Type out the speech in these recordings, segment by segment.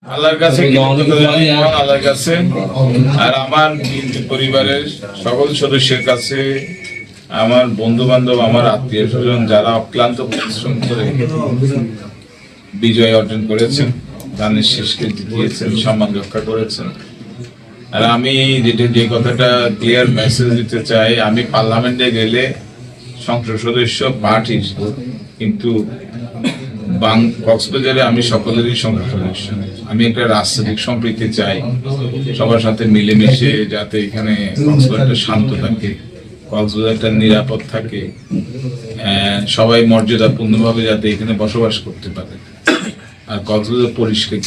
আল্লাহর কাছে আল্লাহর কাছে আর আমার পরিবারের সকল সদস্যের কাছে, আমার বন্ধু বান্ধব, আমার আত্মীয় স্বজন যারা অক্লান্ত পরিশ্রম করে বিজয় অর্জন করেছেন, ধানের শেষকে জিতিয়েছেন, সম্মান রক্ষা করেছেন। আর আমি যে কথাটা ক্লিয়ার মেসেজ দিতে চাই, আমি পার্লামেন্টে গেলে সংসদ সদস্য পার্টির, কিন্তু কক্সবাজারে আমি সকলেরই সংসদ সদস্য। আমি একটা রাজনৈতিক সম্প্রীতি চাই, সবার সাথে মিলেমিশে, যাতে এখানে কক্সবাজারটা শান্ত থাকে, কক্সবাজারটা নিরাপদ থাকে, সবাই মর্যাদাপূর্ণভাবে যাতে এখানে বসবাস করতে পারে। আর কক্সবাজার পরিষ্কার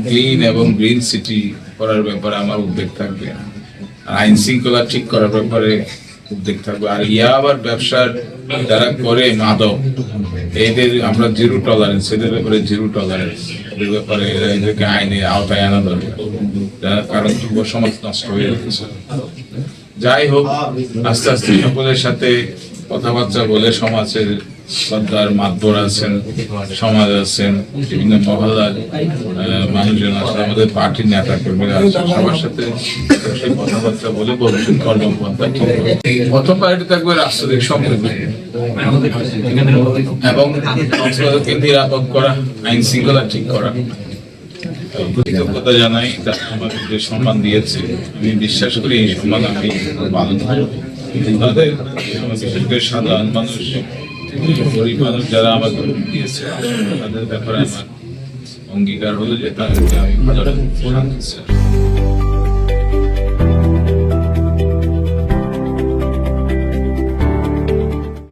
ক্লিন এবং গ্রিন সিটি করার ব্যাপারে আমার উদ্বেগ থাকবে, আর আইন শৃঙ্খলা ঠিক করার ব্যাপারে উদ্বেগ থাকবে। আর আবার ব্যবসার যারা করে মাদক, এদের আমরা জিরো টলারেন্স, এদের ব্যাপারে জিরো টলারেন্স, এদের ব্যাপারে এদেরকে আইনের আওতায় আনা দরকার, কারণ যুব সমাজ নষ্ট হয়ে যাচ্ছে। যাই হোক, আস্তে আস্তে সকলের সাথে কথাবার্তা বলে সমাজের সর্দার মাতবর আছেন, সমাজ আছেন, বিভিন্ন মহল্লার মানুষজন আছেন, আমাদের পার্টির নেতা কর্মীরা আছেন, সবার সাথে সেই কথাবার্তা বলে ভবিষ্যৎ কর্মপন্থা ঠিক হবে। প্রথম পার্টি থাকবে রাষ্ট্রীয় সম্প্রীতি এবং কক্সবাজারকে নিরাপদ করা, আইন শৃঙ্খলা ঠিক করা। কৃতজ্ঞতা জানাই তারা আমাকে যে সম্মান দিয়েছে, আমি বিশ্বাস করি এই সম্মান আমি পালন করব। তাদের বিশেষ করে সাধারণ মানুষ, গরিব মানুষ যারা আমাকে দিয়েছে, তাদের ব্যাপারে আমার অঙ্গীকার হলো যে তাদেরকে আমি ভালো